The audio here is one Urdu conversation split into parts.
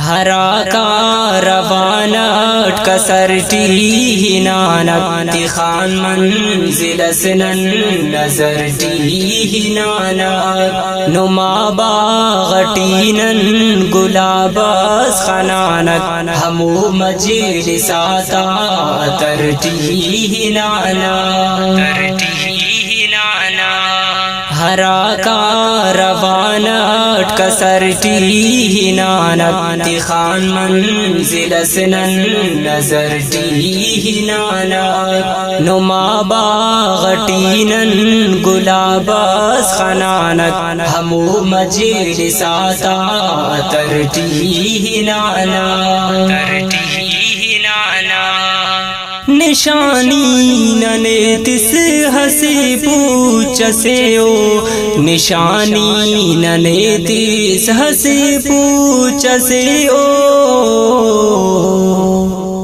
ہرا کاروان کسرٹی نانک خان منزل سنن نظرٹی نانک نما باغٹینن گلابس خنانک ہمو مجلساتا ترٹی نانک ہرا کاروان کسرٹی نانک خان منزل سنن نظرٹی نانک نما باغٹینن گلابس خنانک ہمو مجلساتا ترٹی نانک نشانی ننے تس ہسی پوچھ سے او نشانی ننے تس ہسی پوچھ سے او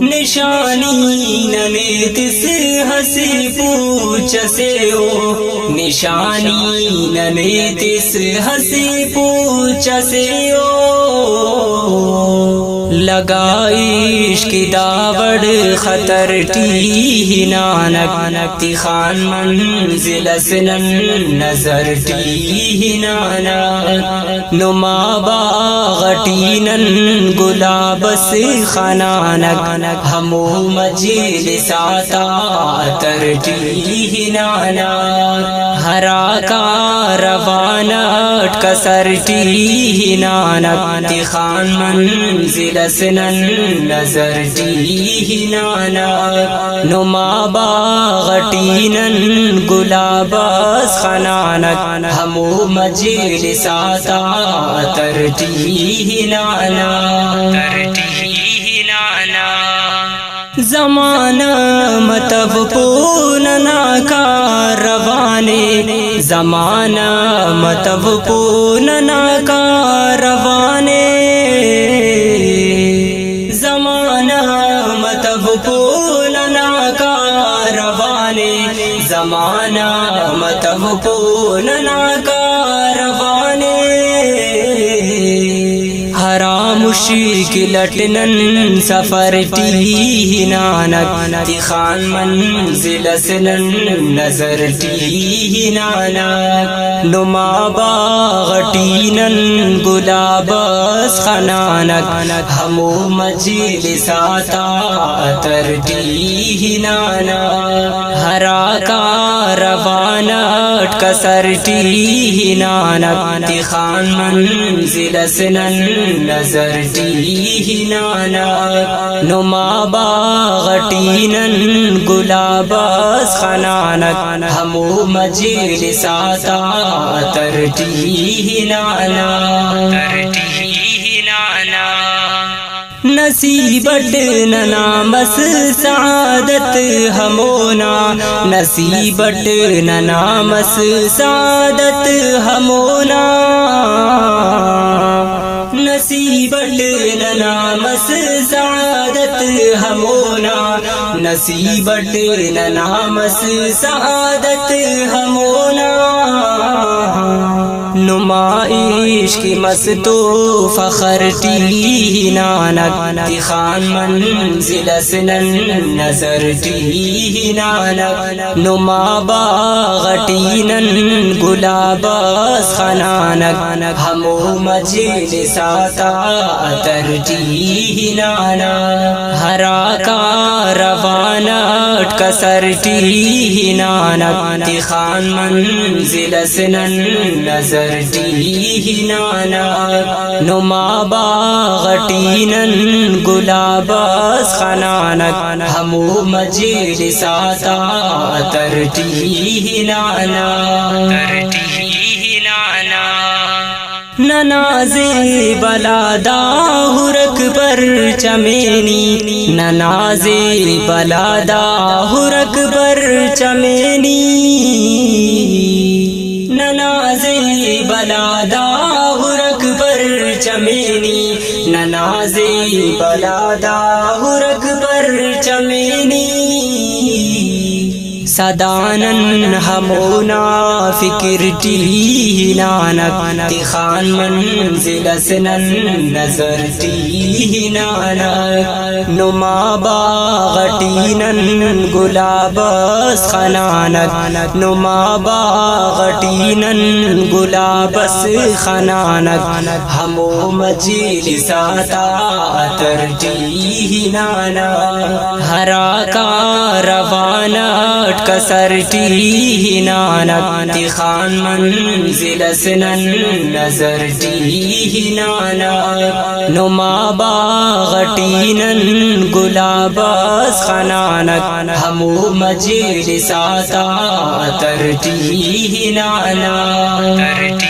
نشانی ننے تس ہسی پوچھ سے او نشانی ننے تس ہسی پوچھ سے او لگا عشق داوڑ خطر ٹی نانک خان منزل سنن نظر ٹی نانک نما باغٹینن گلابس خنانک ہمو مجلساتا ترٹی نانک ہرا کاروان کسرٹی نانک خان منزل سنن نظرٹی نانک نما باغٹینن گلابس خنانک ہمو مجلساتا ترٹی نانک زمانہ متب پوننا کاروانے زمانہ متب پوننا کاروانے زمانہ متب پوننا کاروانے زمانہ متب پوننا کاروانے ہرا مشکل لٹنن سفر ٹی نانک خان منزل سنن نظر ٹی نانک نما باغٹینن گلابس خنانک ہمو مجلساتا ترٹی نانک ہرا کاروان کسرٹی نانک خان منزل سنن نظرٹی نانک نما باغٹینن گلابس خنانک ہمو مجلساتا ترٹی نانک نصیبت ننامس سعادت ہمونا نصیبت ننامس سعادت ہمونا نصیبت ننامس سعادت ہمونا نصیبت ننامس سعادت ہمونا نمائش کی مستو فخر ٹی نانک خان منزل سنن نظر ٹی نانک نما باغٹینن گلابس خنانک ہمو مجلساتا ترٹی نانک ہرا کاروان کسرٹی نانک خان منزل سنن نظرٹی نانک نما باغٹینن گلابس خنانک ہمو مجلساتا ترٹی نانک ننازے بلادا ہرک پر چمینی ننازے بلادا ہرک پر چمینی ننازے بلادا ہرک پر چمینی ننازے بلادا ہرک پر چمینی صدانن ہمونا فکرٹی نانک تخان منزل سنن نظرٹی نانک نما باغٹینن گلابس خنانک نما باغٹینن گلابس خنانک ہمو مجلساتا ترٹی نانک ہرا کا روانٹ کسرٹی نانک تخان منزل سنن نظرٹی نانک نما باغٹینن گلابس خنانک ہمو مجلساتا ترٹی نانک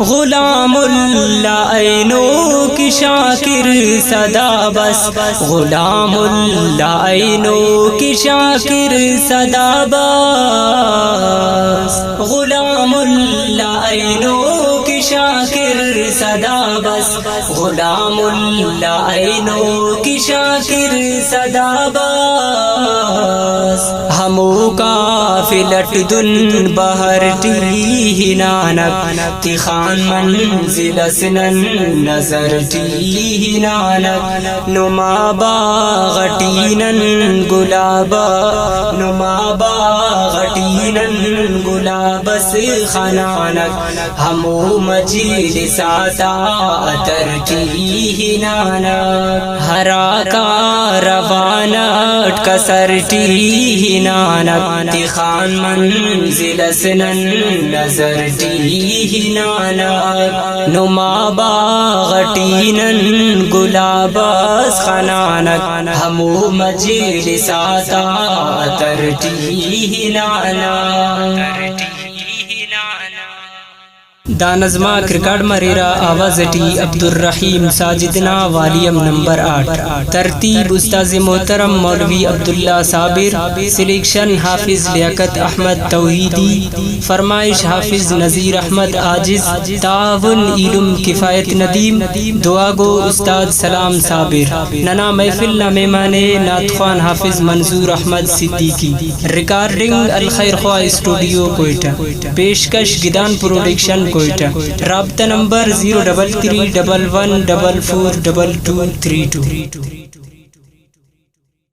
غلام اللہ عینو کی شاکر صدا بس غلام اللہ عینو کی شاکر صدا بس غلام اللہ عینو کی شاکر صدا بس غلام اللہ عینو کی شاکر صدا بس ہمو کا فلٹ دن بہرٹی نانک تخان منزل سنن نظرٹی نانک نما باغٹینن گلابا نما باغٹینن گلابس خنانک ہمو مجلساتا ترٹی نانک ہرا کا روانٹ کسرٹی نانک تخان منزل سنن نظرٹی نانک نما باغٹینن گلابس خنانک ہمو مجلساتا ترٹی نانک دا نظمہ کرکٹ مریرا آواز ٹی عبدالرحیم ساجدنا والیم نمبر 8 ترتیب استاذ محترم مولوی عبداللہ صابر سلیکشن حافظ لیاقت احمد توحیدی فرمائش حافظ نذیر احمد عاجز تعاون علم کفایت ندیم دعا گو استاد سلام صابر ننا محفل نہ مہمانے نعت خوان حافظ منظور احمد صدیقی ریکارڈنگ الخیر خواہ اسٹوڈیو کوئٹہ پیشکش گدان پروڈکشن کوئٹہ رابطہ نمبر 03311442232